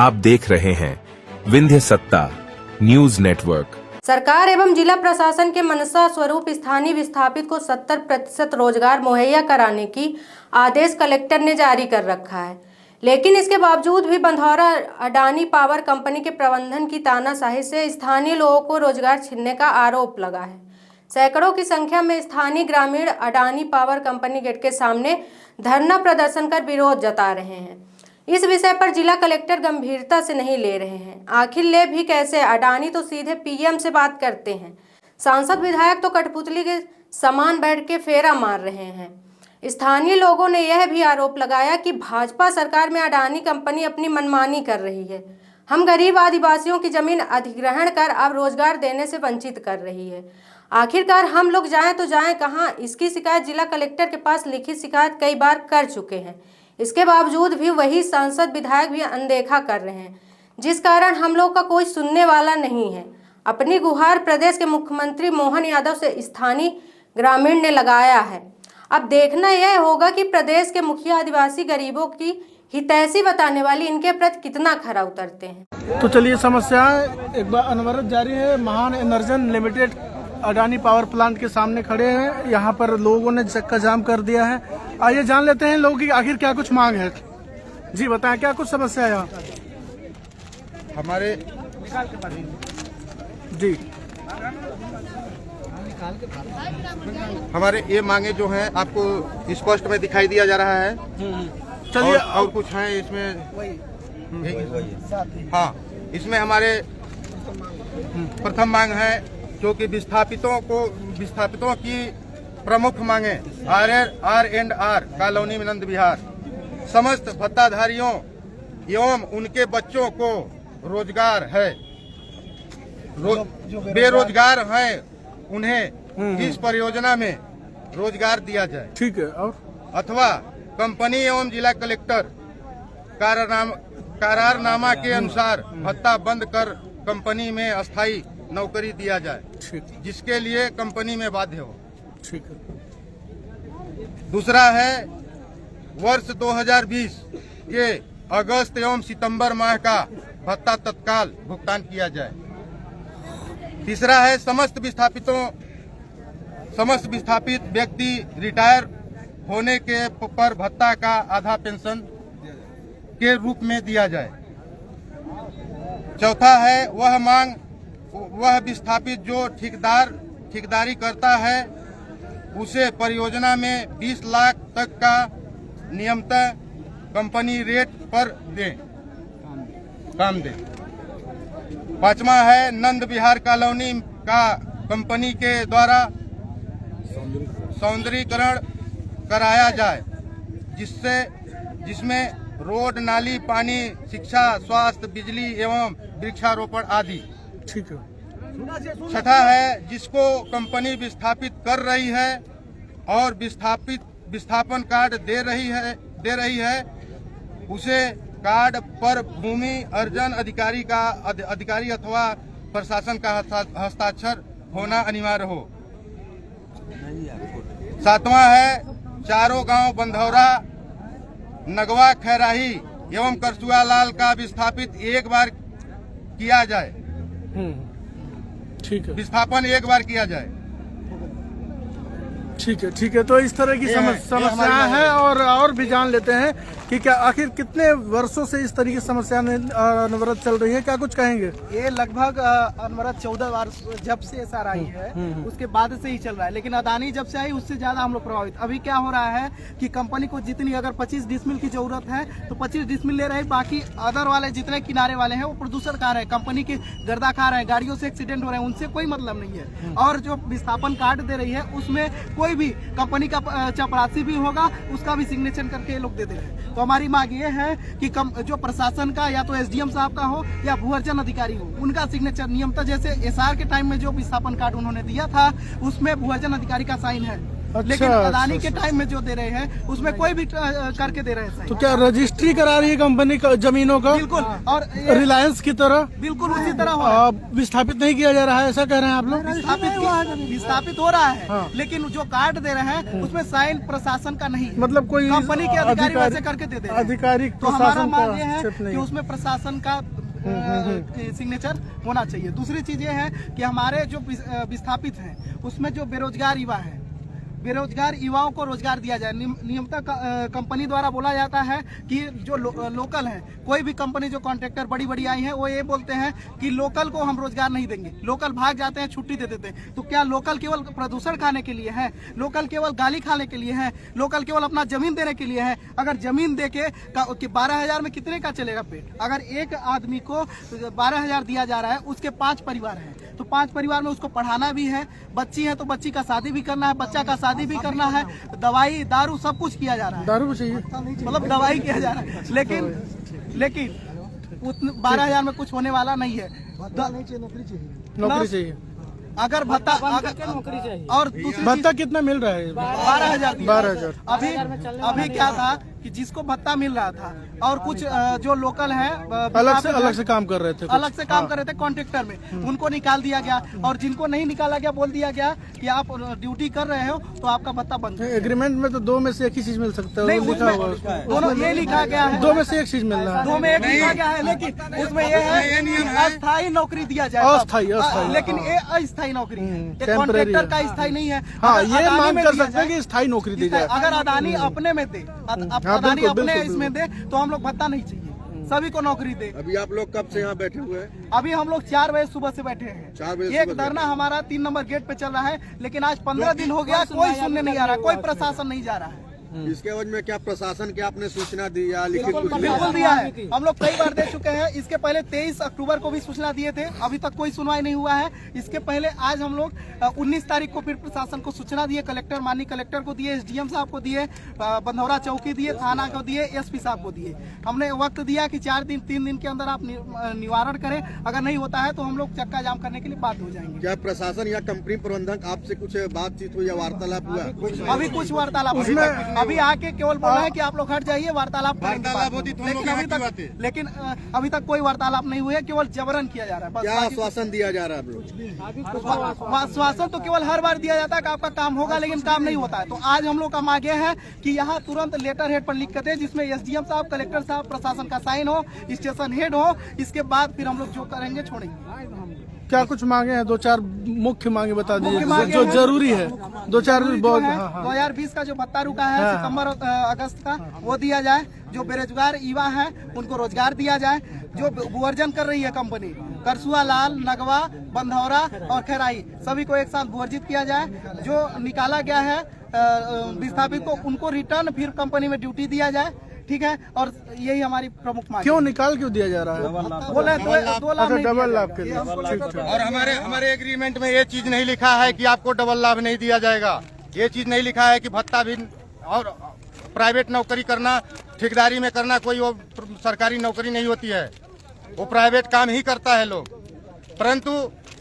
आप देख रहे हैं विंध्य सत्ता न्यूज नेटवर्क। सरकार एवं जिला प्रशासन के मंशा स्वरूप स्थानीय विस्थापित को 70% रोजगार मुहैया कराने की आदेश कलेक्टर ने जारी कर रखा है, लेकिन इसके बावजूद भी बंधौरा अडानी पावर कंपनी के प्रबंधन की तानाशाही से स्थानीय लोगों को रोजगार छीनने का आरोप लगा है। सैकड़ों की संख्या में स्थानीय ग्रामीण अडानी पावर कंपनी गेट के सामने धरना प्रदर्शन कर विरोध जता रहे हैं। इस विषय पर जिला कलेक्टर गंभीरता से नहीं ले रहे हैं। आखिर ले भी कैसे? अडानी तो सीधे पीएम से बात करते हैं, सांसद विधायक तो कठपुतली के समान बैठ के फेरा मार रहे हैं। स्थानीय लोगों ने यह भी आरोप लगाया कि भाजपा सरकार में अडानी कंपनी अपनी मनमानी कर रही है। हम गरीब आदिवासियों की जमीन अधिग्रहण कर अब रोजगार देने से वंचित कर रही है। आखिरकार हम लोग जाएं तो जाएं कहां? इसकी शिकायत जिला कलेक्टर के पास लिखित शिकायत कई बार कर चुके हैं। इसके बावजूद भी वही सांसद विधायक भी अनदेखा कर रहे हैं, जिस कारण हम लोग का कोई सुनने वाला नहीं है। अपनी गुहार प्रदेश के मुख्यमंत्री मोहन यादव से स्थानीय ग्रामीण ने लगाया है। अब देखना यह होगा कि प्रदेश के मुखिया आदिवासी गरीबों की हितैषी बताने वाली इनके प्रति कितना खरा उतरते हैं। तो चलिए, समस्याएं एक बार अनवरत जारी है। महान anagen limited Adani power plant के सामने खड़े हैं। यहाँ पर लोगों ने चक्का जाम कर दिया है। आइए जान लेते हैं लोगों की आखिर क्या कुछ मांग है। जी बताएं, क्या कुछ समस्या है यहाँ हमारे? जी, हमारे ये मांगे जो हैं आपको स्पष्ट में दिखाई दिया जा रहा है। चलिए, और कुछ है इसमें? हाँ, इसमें हमारे प्रथम मांग है जो कि विस्थापितों की प्रमुख मांगे R&R कॉलोनी में नंद विहार समस्त भत्ताधारियों एवं उनके बच्चों को रोजगार है, बेरोजगार हैं, उन्हें इस परियोजना में रोजगार दिया जाए। ठीक है। और अथवा कंपनी एवं जिला कलेक्टर करारनामा के अनुसार भत्ता बंद कर कंपनी में अस्थायी नौकरी दिया जाए, जिसके लिए कंपनी में बाध्य हो। ठीक है। दूसरा है वर्ष 2020 के अगस्त एवं सितंबर माह का भत्ता तत्काल भुगतान किया जाए। तीसरा है समस्त विस्थापित व्यक्ति रिटायर होने के पर भत्ता का आधा पेंशन के रूप में दिया जाए। चौथा है वह विस्थापित जो ठेकेदारी करता है उसे परियोजना में 20 लाख तक का नियमतः कंपनी रेट पर काम दे। पांचवा है नंद विहार कॉलोनी का कंपनी के द्वारा सौंदर्यीकरण कराया जाए, जिसमें रोड, नाली, पानी, शिक्षा, स्वास्थ्य, बिजली एवं वृक्षारोपण आदि। ठीक है। छठा है जिसको कंपनी विस्थापित कर रही है और विस्थापन कार्ड दे रही है उसे कार्ड पर भूमि अर्जन अधिकारी अथवा प्रशासन का हस्ताक्षर होना अनिवार्य हो। सातवां है चारों गांव बंधौरा, नगवा, खैराही एवं करसुआ लाल का विस्थापित एक बार किया जाए। ठीक है। विस्थापन एक बार किया जाए। ठीक है। ठीक है। तो इस तरह की समस्याएं हैं। और भी जान लेते हैं कि क्या आखिर कितने वर्षों से इस तरह की समस्या अनवरत चल रही है। क्या कुछ कहेंगे? ये लगभग अनवरत 14 वर्ष जब से एसआर आई है उसके बाद से ही चल रहा है, लेकिन अडानी जब से आई उससे ज्यादा हम लोग प्रभावित। अभी क्या हो रहा है कि कंपनी को जितनी अगर 25 डिसमिल की जरूरत है तो 25 डिसमिल ले रहे हैं, बाकी अदर वाले जितने किनारे वाले हैं वो प्रदूषण खा रहे हैं, कंपनी के गर्दा खा रहे हैं, गाड़ियों से एक्सीडेंट हो रहे हैं, उनसे कोई मतलब नहीं है। और जो विस्थापन कार्ड दे रही है उसमें कोई भी कंपनी का चपरासी भी होगा उसका भी सिग्नेचर करके लोग दे रहे हैं। तो हमारी मांग ये है कि जो प्रशासन का या तो एसडीएम साहब का हो या भूअर्जन अधिकारी हो, उनका सिग्नेचर नियमतः जैसे एसआर के टाइम में जो विस्थापन कार्ड उन्होंने दिया था उसमें भूअर्जन अधिकारी का साइन है, लेकिन अदानी के टाइम में जो दे रहे हैं उसमें कोई भी करके दे रहे हैं तो क्या रजिस्ट्री करा रही है कंपनी जमीनों का? बिल्कुल, और रिलायंस की तरह बिल्कुल उसी तरह हो रहा है। विस्थापित नहीं किया जा रहा है, ऐसा कह रहे हैं आप लोग? विस्थापित हो रहा है, हाँ। लेकिन जो कार्ड दे रहे हैं उसमें साइन प्रशासन का नहीं, मतलब कोई कंपनी के अधिकारी वैसे करके दे हैं। आधिकारिक तो हमारा प्रशासन मांग ये है का कि उसमें प्रशासन का सिग्नेचर होना चाहिए। दूसरी चीज ये है कि हमारे जो विस्थापित हैं उसमें जो बेरोजगार युवा हैं, बेरोजगार युवाओं को रोजगार दिया जाए। नियमतः कंपनी द्वारा बोला जाता है कि जो लोकल है, कोई भी कंपनी जो कॉन्ट्रैक्टर बड़ी बड़ी आई है वो ये बोलते हैं कि लोकल को हम रोजगार नहीं देंगे, लोकल भाग जाते हैं, छुट्टी दे देते हैं। तो क्या लोकल केवल प्रदूषण खाने के लिए है? लोकल केवल गाली खाने के लिए है? लोकल केवल अपना जमीन देने के लिए है? अगर जमीन दे के 12,000 में कितने का चलेगा पेट? अगर एक आदमी को 12,000 दिया जा रहा है, उसके 5 परिवार हैं, तो 5 परिवार में उसको पढ़ाना भी है, बच्ची है तो बच्ची का शादी भी करना है, बच्चा का शादी भी करना है, दवाई दारू सब कुछ किया जा रहा है। दारू चाहिए, मतलब दवाई किया जा रहा है, लेकिन 12,000 में कुछ होने वाला नहीं है। नौकरी चाहिए। अगर भत्ता नौकरी चाहिए। और दूसरी भत्ता कितना मिल रहा है? 12,000। 12,000। अभी क्या था कि जिसको भत्ता मिल रहा था और कुछ जो लोकल है अलग से काम कर रहे थे, अलग से काम कर रहे थे कॉन्ट्रैक्टर में, उनको निकाल दिया गया। और जिनको नहीं निकाला गया बोल दिया गया कि आप ड्यूटी कर रहे हो तो आपका भत्ता बंद है। एग्रीमेंट में तो 2 में से एक ही चीज मिल सकता है, नहीं, लिखा हुआ दोनों ये लिखा गया है, 2 में से एक चीज मिल रहा है। 2 में एक लिखा गया है, लेकिन उसमें ये है कि अस्थायी नौकरी दिया जाए। अस्थायी, लेकिन ये अस्थायी नौकरी है, टेम्परेरी कॉन्ट्रैक्टर का स्थायी नहीं है। हाँ, ये मांग कर सकते हैं कि स्थायी नौकरी दी जाए। अगर अदानी अपने में दे, अदानी अपने इसमें दे तो हम लोग भत्ता नहीं चाहिए, सभी को नौकरी दे। अभी आप लोग कब से यहाँ बैठे हुए हैं? अभी हम लोग 4 बजे सुबह से बैठे हैं। 4 बजे एक धरना हमारा 3 नंबर गेट पे चल रहा है, लेकिन आज 15 दिन हो गया, कोई सुनने नहीं आ रहा, कोई प्रशासन नहीं जा रहा है। इसके एवज में क्या प्रशासन के आपने सूचना दी या लिखित कुछ बिल्कुल दिया है, हम लोग कई बार दे चुके हैं। इसके पहले 23 अक्टूबर को भी सूचना दिए थे, अभी तक कोई सुनवाई नहीं हुआ है। इसके पहले आज हम लोग 19 तारीख को फिर प्रशासन को सूचना दिए, कलेक्टर, माननीय कलेक्टर को दिए, SDM साहब को दिए, बंधौरा चौकी दिए, थाना को दिए, SP साहब को दिए। हमने वक्त दिया कि 3 दिन के अंदर आप निवारण करें, अगर नहीं होता है तो हम लोग चक्का जाम करने के लिए बाध्य हो जाएंगे। क्या प्रशासन या कंपनी प्रबंधक आपसे कुछ बातचीत हुई या वार्तालाप हुआ? अभी कुछ वार्तालाप, अभी आके केवल बोल रहे हैं कि आप लोग हट जाइए, वार्तालाप करेंगे, लेकिन अभी तक कोई वार्तालाप नहीं हुई है, केवल जबरन किया जा रहा है। क्या आश्वासन दिया जा रहा है आप लोग? आश्वासन तो केवल हर बार दिया जाता है कि आपका काम होगा, लेकिन काम नहीं होता है। तो आज हम लोग का मांग ये है कि यहाँ तुरंत लेटर हेड पर लिख कर दे, जिसमें SDM साहब, कलेक्टर साहब, प्रशासन का साइन हो, स्टेशन हेड हो, इसके बाद फिर हम लोग जो करेंगे छोड़ेंगे। क्या कुछ मांगे हैं? 2-4 मुख्य मांगे बता दीजिए जो जरूरी है। 2-4 2020 का जो भत्ता रुका है सितंबर अगस्त का, वो दिया जाए। जो बेरोजगार युवा है उनको रोजगार दिया जाए। जो भूअर्जन कर रही है कंपनी, करसुआ लाल, नगवा, बंधौरा और खैराई, सभी को एक साथ भूअर्जित किया जाए। जो निकाला गया है विस्थापित को, उनको रिटर्न फिर कंपनी में ड्यूटी दिया जाए, ठीक है। और यही हमारी प्रमुख मांग। क्यों दिया जा रहा है? बोले 2 लाख डबल लाभ के लिए। और हमारे एग्रीमेंट में ये चीज नहीं लिखा है कि आपको डबल लाभ नहीं दिया जाएगा। ये चीज नहीं लिखा है कि भत्ता भी, और प्राइवेट नौकरी करना, ठेकेदारी में करना कोई वो सरकारी नौकरी नहीं होती है, वो प्राइवेट काम ही करता है लोग। परंतु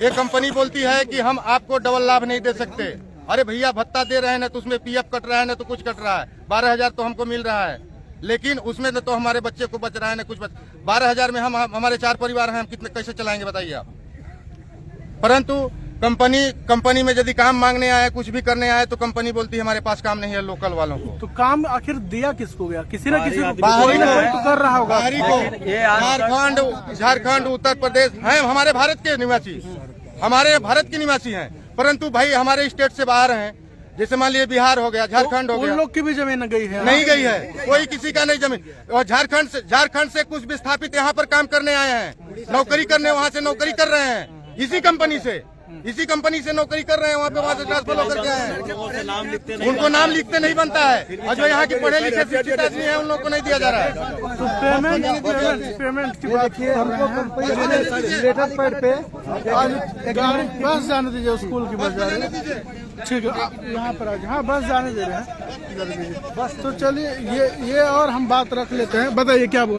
ये कंपनी बोलती है कि हम आपको डबल लाभ नहीं दे सकते। अरे भैया, भत्ता दे रहे हैं ना तो उसमें PF कट रहा है ना तो कुछ कट रहा है। 12,000 तो हमको मिल रहा है, लेकिन उसमें न तो हमारे बच्चे को बच रहा है न कुछ 12,000 में हमारे 4 परिवार हैं, हम कितने कैसे चलाएंगे बताइए आप। परंतु कंपनी में यदि काम मांगने आए, कुछ भी करने आए, तो कंपनी बोलती है हमारे पास काम नहीं है लोकल वालों को। तो काम आखिर दिया किसको गया? किसी न किसी को, कोई ना कोई तो कर रहा होगा। झारखंड, उत्तर प्रदेश हैं हमारे भारत के निवासी, हमारे भारत के निवासी हैं, परंतु भाई हमारे स्टेट से बाहर हैं। जैसे मान लीजिए बिहार हो गया, झारखंड हो गया, उन लोग की भी जमीन गई है? नहीं गई है, कोई किसी का नहीं जमीन। और झारखंड से कुछ विस्थापित यहाँ पर काम करने आए हैं, नौकरी करने, वहाँ से नौकरी कर रहे हैं, इसी कंपनी से नौकरी कर रहे हैं, वहाँ पे वहाँ से ट्रांसफर होकर के आए हैं। उनको नाम लिखते नहीं बनता है, और जो यहाँ के पढ़े लिखे शिक्षित आदमी है उन लोग को नहीं दिया जा रहा है। तो पेमेंट की बात लेटर पैड पे बस जाने दीजिए, स्कूल की बस जा रही है। ठीक है, यहाँ पर आज, हाँ बस जाने दे रहे हैं बस। तो चलिए ये और हम बात रख लेते हैं। बताइए क्या बोल।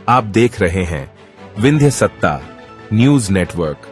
आप देख रहे हैं विंध्य सत्ता न्यूज नेटवर्क।